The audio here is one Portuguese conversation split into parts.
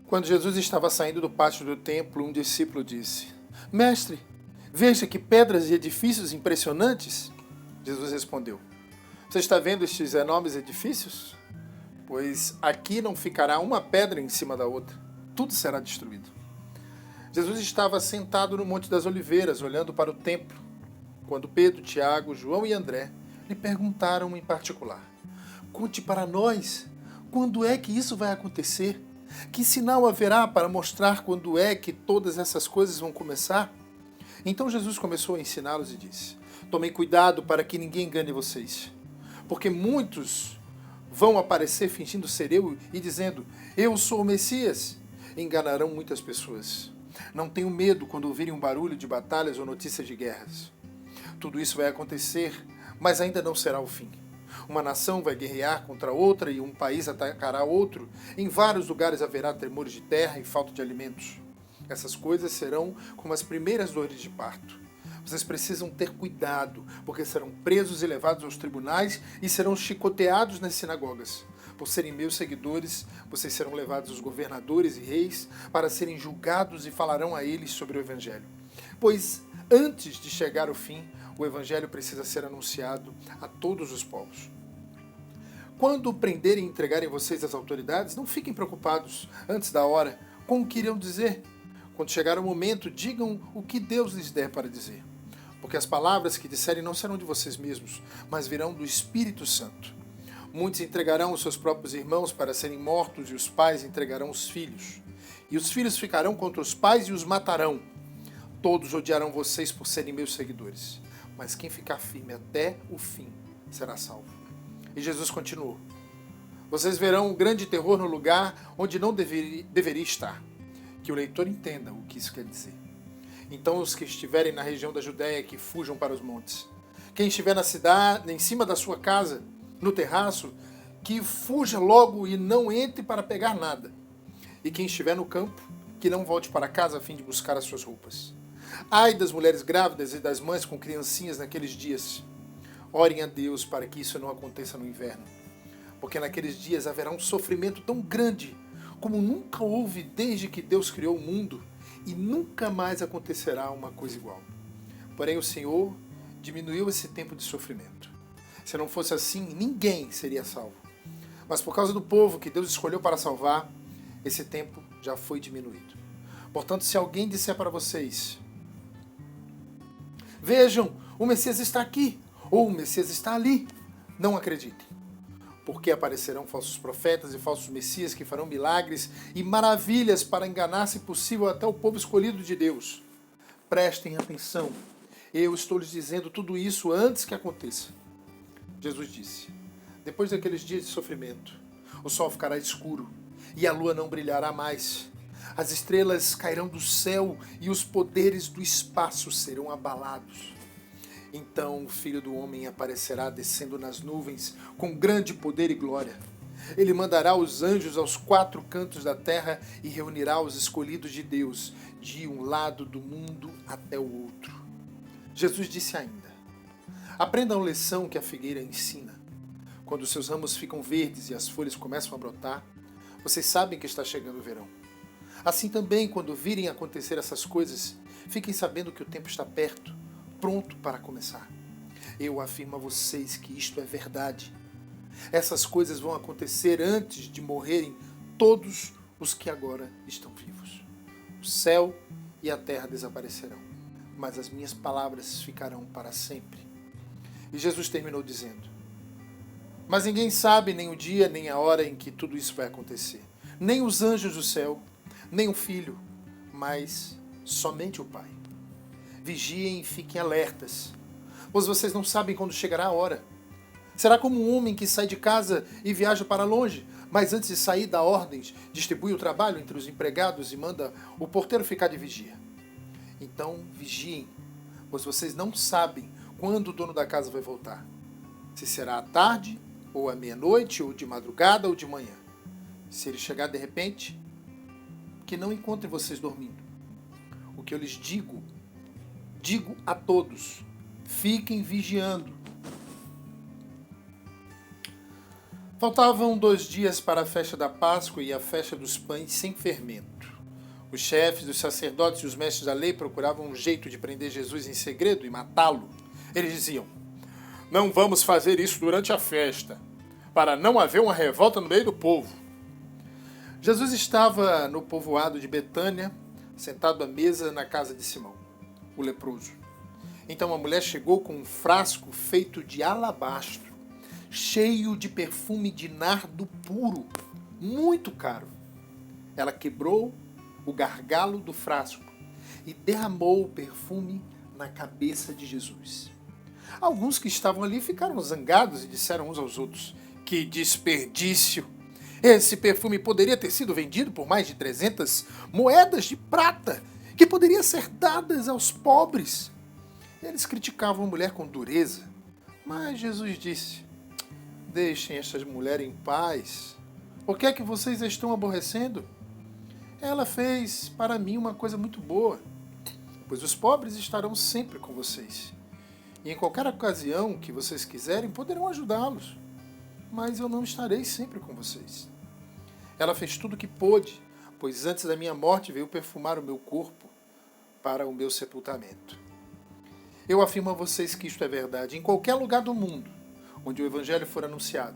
Quando Jesus estava saindo do pátio do templo, um discípulo disse: Mestre, veja que pedras e edifícios impressionantes. Jesus respondeu: Você está vendo estes enormes edifícios? Pois aqui não ficará uma pedra em cima da outra. Tudo será destruído. Jesus estava sentado no Monte das Oliveiras, olhando para o templo, quando Pedro, Tiago, João e André lhe perguntaram em particular: Conte para nós, quando é que isso vai acontecer? Que sinal haverá para mostrar quando é que todas essas coisas vão começar? Então Jesus começou a ensiná-los e disse: Tomem cuidado para que ninguém engane vocês, porque muitos vão aparecer fingindo ser eu e dizendo: Eu sou o Messias. Enganarão muitas pessoas. Não tenham medo quando ouvirem um barulho de batalhas ou notícias de guerras. Tudo isso vai acontecer, mas ainda não será o fim. Uma nação vai guerrear contra outra e um país atacará outro. Em vários lugares haverá tremores de terra e falta de alimentos. Essas coisas serão como as primeiras dores de parto. Vocês precisam ter cuidado, porque serão presos e levados aos tribunais e serão chicoteados nas sinagogas. Por serem meus seguidores, vocês serão levados aos governadores e reis para serem julgados e falarão a eles sobre o Evangelho. Pois antes de chegar o fim, o Evangelho precisa ser anunciado a todos os povos. Quando prenderem e entregarem vocês às autoridades, não fiquem preocupados antes da hora com o que irão dizer. Quando chegar o momento, digam o que Deus lhes der para dizer. Porque as palavras que disserem não serão de vocês mesmos, mas virão do Espírito Santo. Muitos entregarão os seus próprios irmãos para serem mortos, e os pais entregarão os filhos. E os filhos ficarão contra os pais e os matarão. Todos odiarão vocês por serem meus seguidores. Mas quem ficar firme até o fim será salvo. E Jesus continuou: Vocês verão um grande terror no lugar onde não deveria estar. Que o leitor entenda o que isso quer dizer. Então os que estiverem na região da Judéia, que fujam para os montes. Quem estiver na cidade, em cima da sua casa, no terraço, que fuja logo e não entre para pegar nada. E quem estiver no campo, que não volte para casa a fim de buscar as suas roupas. Ai das mulheres grávidas e das mães com criancinhas naqueles dias. Orem a Deus para que isso não aconteça no inverno. Porque naqueles dias haverá um sofrimento tão grande como nunca houve desde que Deus criou o mundo, e nunca mais acontecerá uma coisa igual. Porém o Senhor diminuiu esse tempo de sofrimento. Se não fosse assim, ninguém seria salvo. Mas por causa do povo que Deus escolheu para salvar, esse tempo já foi diminuído. Portanto, se alguém disser para vocês: Vejam, o Messias está aqui, ou o Messias está ali, não acreditem. Porque aparecerão falsos profetas e falsos messias que farão milagres e maravilhas para enganar, se possível, até o povo escolhido de Deus. Prestem atenção. Eu estou lhes dizendo tudo isso antes que aconteça. Jesus disse: Depois daqueles dias de sofrimento, o sol ficará escuro e a lua não brilhará mais. As estrelas cairão do céu e os poderes do espaço serão abalados. Então o Filho do Homem aparecerá descendo nas nuvens com grande poder e glória. Ele mandará os anjos aos 4 cantos da terra e reunirá os escolhidos de Deus, de um lado do mundo até o outro. Jesus disse ainda: Aprendam a lição que a figueira ensina. Quando seus ramos ficam verdes e as folhas começam a brotar, vocês sabem que está chegando o verão. Assim também, quando virem acontecer essas coisas, fiquem sabendo que o tempo está perto, pronto para começar. Eu afirmo a vocês que isto é verdade. Essas coisas vão acontecer antes de morrerem todos os que agora estão vivos. O céu e a terra desaparecerão, mas as minhas palavras ficarão para sempre. E Jesus terminou dizendo: Mas ninguém sabe nem o dia nem a hora em que tudo isso vai acontecer. Nem os anjos do céu, nem o Filho, mas somente o Pai. Vigiem e fiquem alertas, pois vocês não sabem quando chegará a hora. Será como um homem que sai de casa e viaja para longe, mas antes de sair dá ordens, distribui o trabalho entre os empregados e manda o porteiro ficar de vigia. Então vigiem, pois vocês não sabem quando o dono da casa vai voltar. Se será à tarde, ou à meia-noite, ou de madrugada, ou de manhã. Se ele chegar de repente, que não encontre vocês dormindo. O que eu lhes digo a todos: fiquem vigiando. Faltavam 2 dias para a festa da Páscoa e a festa dos pães sem fermento. Os chefes, os sacerdotes e os mestres da lei procuravam um jeito de prender Jesus em segredo e matá-lo. Eles diziam: não vamos fazer isso durante a festa, para não haver uma revolta no meio do povo. Jesus estava no povoado de Betânia, sentado à mesa na casa de Simão, o leproso. Então uma mulher chegou com um frasco feito de alabastro, cheio de perfume de nardo puro, muito caro. Ela quebrou o gargalo do frasco e derramou o perfume na cabeça de Jesus. Alguns que estavam ali ficaram zangados e disseram uns aos outros: que desperdício! Esse perfume poderia ter sido vendido por mais de 300 moedas de prata, que poderiam ser dadas aos pobres. Eles criticavam a mulher com dureza, mas Jesus disse: deixem estas mulheres em paz. Por que é que vocês a estão aborrecendo? Ela fez para mim uma coisa muito boa, pois os pobres estarão sempre com vocês. E em qualquer ocasião que vocês quiserem, poderão ajudá-los. Mas eu não estarei sempre com vocês. Ela fez tudo o que pôde, pois antes da minha morte veio perfumar o meu corpo para o meu sepultamento. Eu afirmo a vocês que isto é verdade. Em qualquer lugar do mundo onde o Evangelho for anunciado,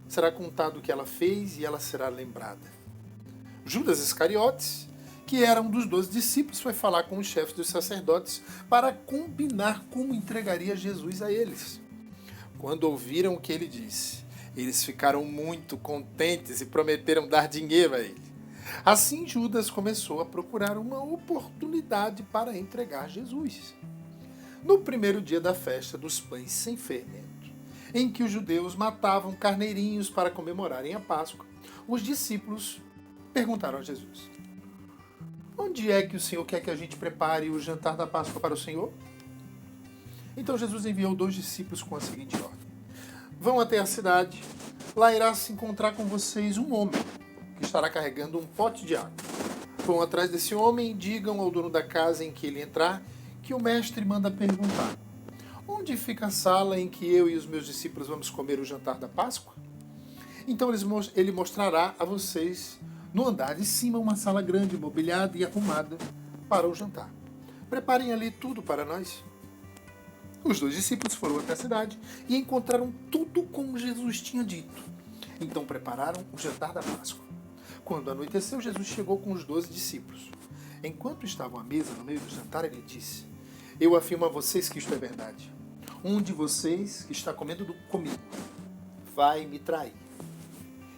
será contado o que ela fez e ela será lembrada. Judas Iscariotes, que era um dos 12 discípulos, foi falar com os chefes dos sacerdotes para combinar como entregaria Jesus a eles. Quando ouviram o que ele disse, eles ficaram muito contentes e prometeram dar dinheiro a ele. Assim, Judas começou a procurar uma oportunidade para entregar Jesus. No primeiro dia da festa dos pães sem fermento, em que os judeus matavam carneirinhos para comemorarem a Páscoa, os discípulos perguntaram a Jesus: onde é que o Senhor quer que a gente prepare o jantar da Páscoa para o Senhor? Então Jesus enviou 2 discípulos com a seguinte ordem: vão até a cidade, lá irá se encontrar com vocês um homem que estará carregando um pote de água. Vão atrás desse homem e digam ao dono da casa em que ele entrar que o mestre manda perguntar: onde fica a sala em que eu e os meus discípulos vamos comer o jantar da Páscoa? Então ele mostrará a vocês no andar de cima uma sala grande, mobiliada e arrumada para o jantar. Preparem ali tudo para nós. Os 2 discípulos foram até a cidade e encontraram tudo como Jesus tinha dito. Então prepararam o jantar da Páscoa. Quando anoiteceu, Jesus chegou com os 12 discípulos. Enquanto estavam à mesa no meio do jantar, ele disse: eu afirmo a vocês que isto é verdade. Um de vocês que está comendo comigo vai me trair.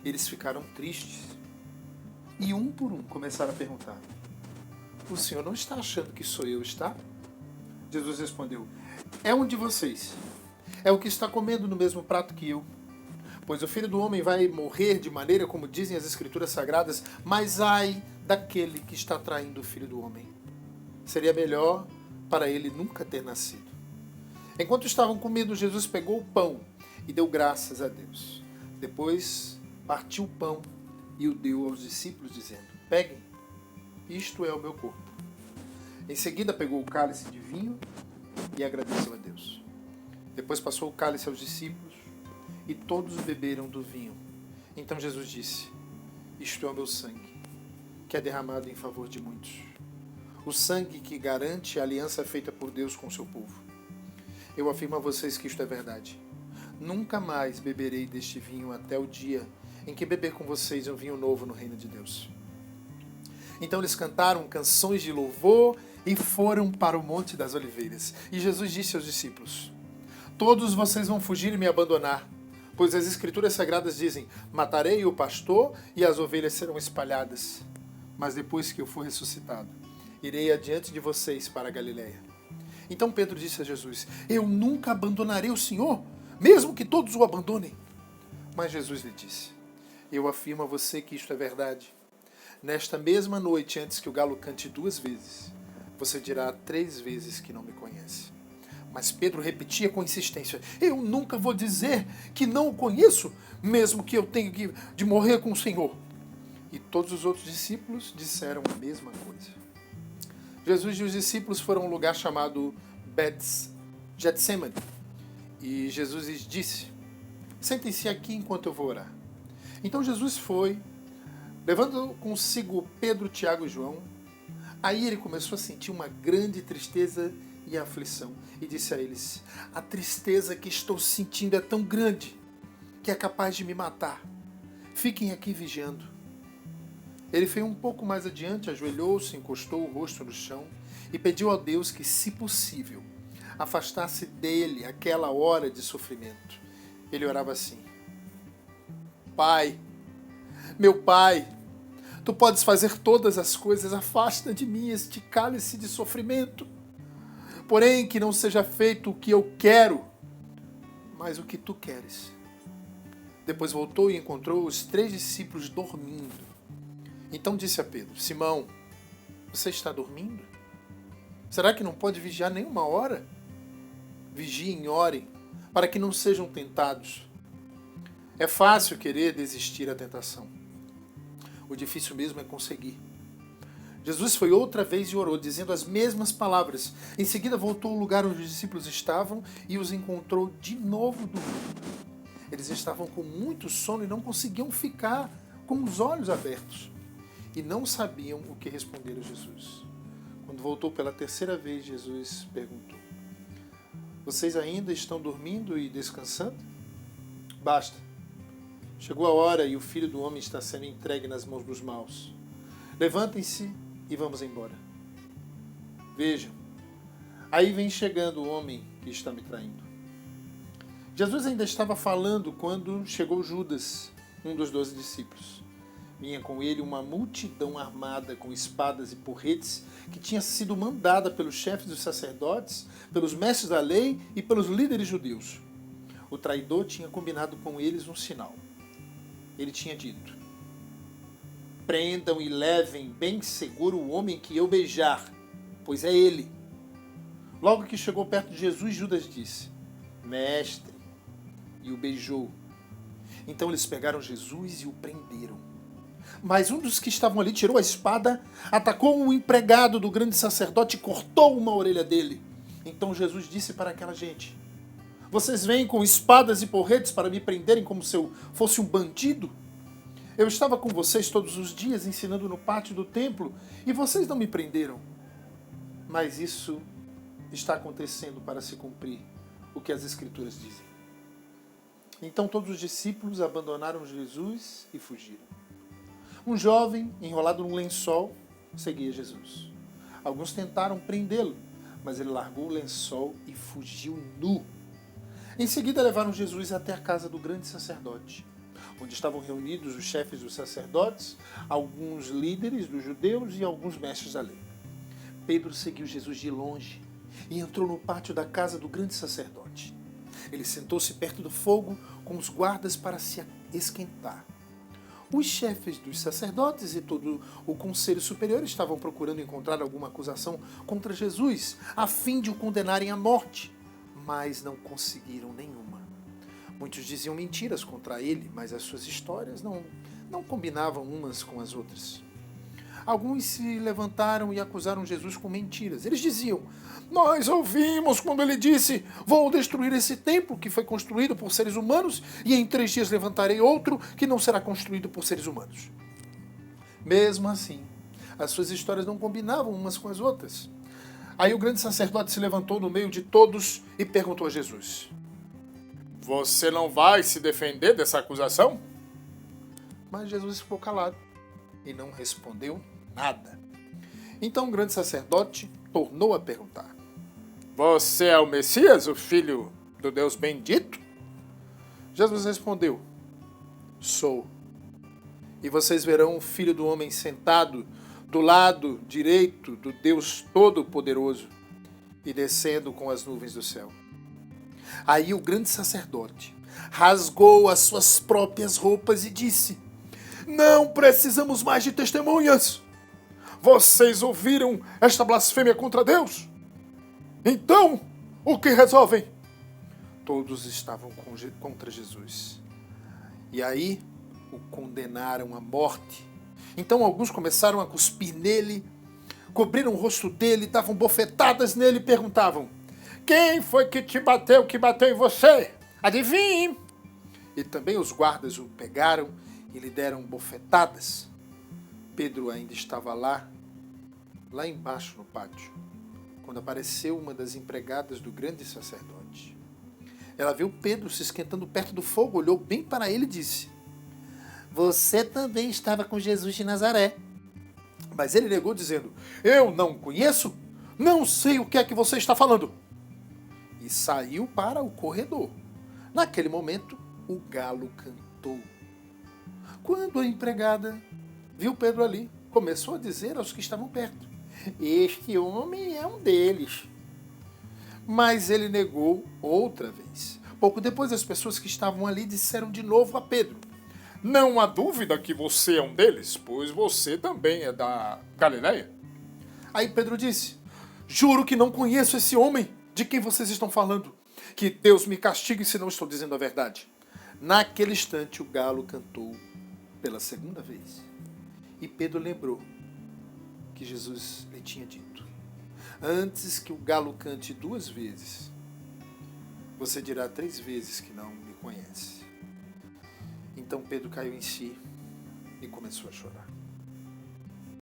Eles ficaram tristes e um por um começaram a perguntar: o senhor não está achando que sou eu, está? Jesus respondeu: é um de vocês. É o que está comendo no mesmo prato que eu. Pois o Filho do Homem vai morrer de maneira como dizem as Escrituras Sagradas, mas ai daquele que está traindo o Filho do Homem. Seria melhor para ele nunca ter nascido. Enquanto estavam comendo, Jesus pegou o pão e deu graças a Deus. Depois partiu o pão e o deu aos discípulos, dizendo: peguem, isto é o meu corpo. Em seguida pegou o cálice de vinho e agradeceu a Deus. Depois passou o cálice aos discípulos e todos beberam do vinho. Então Jesus disse: isto é o meu sangue, que é derramado em favor de muitos. O sangue que garante a aliança feita por Deus com o seu povo. Eu afirmo a vocês que isto é verdade. Nunca mais beberei deste vinho até o dia em que beber com vocês um vinho novo no reino de Deus. Então eles cantaram canções de louvor e foram para o Monte das Oliveiras. E Jesus disse aos discípulos: todos vocês vão fugir e me abandonar, pois as Escrituras Sagradas dizem: matarei o pastor e as ovelhas serão espalhadas. Mas depois que eu for ressuscitado, irei adiante de vocês para a Galileia. Então Pedro disse a Jesus: eu nunca abandonarei o Senhor, mesmo que todos o abandonem. Mas Jesus lhe disse: eu afirmo a você que isto é verdade. Nesta mesma noite, antes que o galo cante 2 vezes, você dirá 3 vezes que não me conhece. Mas Pedro repetia com insistência: eu nunca vou dizer que não o conheço, mesmo que eu tenha de morrer com o Senhor. E todos os outros discípulos disseram a mesma coisa. Jesus e os discípulos foram a um lugar chamado Getsemane. E Jesus lhes disse: Sentem-se aqui enquanto eu vou orar. Então Jesus foi, levando consigo Pedro, Tiago e João. Aí ele começou a sentir uma grande tristeza e aflição. E disse a eles: a tristeza que estou sentindo é tão grande que é capaz de me matar. Fiquem aqui vigiando. Ele foi um pouco mais adiante, ajoelhou-se, encostou o rosto no chão e pediu a Deus que, se possível, afastasse dele aquela hora de sofrimento. Ele orava assim: Pai, meu Pai, Tu podes fazer todas as coisas, afasta de mim este cálice de sofrimento. Porém, que não seja feito o que eu quero, mas o que Tu queres. Depois voltou e encontrou os 3 discípulos dormindo. Então disse a Pedro: Simão, você está dormindo? Será que não pode vigiar nem uma hora? Vigiem e orem, para que não sejam tentados. É fácil querer desistir da tentação. O difícil mesmo é conseguir. Jesus foi outra vez e orou, dizendo as mesmas palavras. Em seguida voltou ao lugar onde os discípulos estavam e os encontrou de novo dormindo. Eles estavam com muito sono e não conseguiam ficar com os olhos abertos. E não sabiam o que responder a Jesus. Quando voltou pela terceira vez, Jesus perguntou: vocês ainda estão dormindo e descansando? Basta. Chegou a hora e o Filho do Homem está sendo entregue nas mãos dos maus. Levantem-se e vamos embora. Vejam, aí vem chegando o homem que está me traindo. Jesus ainda estava falando quando chegou Judas, um dos 12 discípulos. Vinha com ele uma multidão armada com espadas e porretes que tinha sido mandada pelos chefes dos sacerdotes, pelos mestres da lei e pelos líderes judeus. O traidor tinha combinado com eles um sinal. Ele tinha dito: prendam e levem bem seguro o homem que eu beijar, pois é ele. Logo que chegou perto de Jesus, Judas disse: Mestre, e o beijou. Então eles pegaram Jesus e o prenderam. Mas um dos que estavam ali tirou a espada, atacou um empregado do grande sacerdote e cortou uma orelha dele. Então Jesus disse para aquela gente: vocês vêm com espadas e porretes para me prenderem como se eu fosse um bandido? Eu estava com vocês todos os dias ensinando no pátio do templo e vocês não me prenderam. Mas isso está acontecendo para se cumprir o que as Escrituras dizem. Então todos os discípulos abandonaram Jesus e fugiram. Um jovem, enrolado num lençol, seguia Jesus. Alguns tentaram prendê-lo, mas ele largou o lençol e fugiu nu. Em seguida levaram Jesus até a casa do grande sacerdote, onde estavam reunidos os chefes dos sacerdotes, alguns líderes dos judeus e alguns mestres da lei. Pedro seguiu Jesus de longe e entrou no pátio da casa do grande sacerdote. Ele sentou-se perto do fogo com os guardas para se esquentar. Os chefes dos sacerdotes e todo o conselho superior estavam procurando encontrar alguma acusação contra Jesus, a fim de o condenarem à morte, mas não conseguiram nenhuma. Muitos diziam mentiras contra ele, mas as suas histórias não combinavam umas com as outras. Alguns se levantaram e acusaram Jesus com mentiras. Eles diziam: nós ouvimos quando ele disse: vou destruir esse templo que foi construído por seres humanos e em 3 dias levantarei outro que não será construído por seres humanos. Mesmo assim, as suas histórias não combinavam umas com as outras. Aí o grande sacerdote se levantou no meio de todos e perguntou a Jesus: você não vai se defender dessa acusação? Mas Jesus ficou calado e não respondeu nada. Então o grande sacerdote tornou a perguntar: você é o Messias, o Filho do Deus bendito? Jesus respondeu: sou. E vocês verão o Filho do Homem sentado do lado direito do Deus Todo-Poderoso e descendo com as nuvens do céu. Aí o grande sacerdote rasgou as suas próprias roupas e disse: não precisamos mais de testemunhas. Vocês ouviram esta blasfêmia contra Deus? Então, o que resolvem? Todos estavam contra Jesus. E aí o condenaram à morte. Então alguns começaram a cuspir nele, cobriram o rosto dele, davam bofetadas nele e perguntavam: quem foi que te bateu, que bateu em você? Adivinhe! E também os guardas o pegaram e lhe deram bofetadas. Pedro ainda estava lá embaixo no pátio, quando apareceu uma das empregadas do grande sacerdote. Ela viu Pedro se esquentando perto do fogo, olhou bem para ele e disse: Você também estava com Jesus de Nazaré. Mas ele negou, dizendo: Eu não conheço, não sei o que é que você está falando. E saiu para o corredor. Naquele momento, o galo cantou. Quando a empregada viu Pedro ali, começou a dizer aos que estavam perto: Este homem é um deles. Mas ele negou outra vez. Pouco depois, as pessoas que estavam ali disseram de novo a Pedro: Não há dúvida que você é um deles, pois você também é da Galileia. Aí Pedro disse: Juro que não conheço esse homem de quem vocês estão falando. Que Deus me castigue se não estou dizendo a verdade. Naquele instante, o galo cantou pela segunda vez. E Pedro lembrou que Jesus lhe tinha dito: Antes que o galo cante 2 vezes, você dirá 3 vezes que não me conhece. Então Pedro caiu em si e começou a chorar.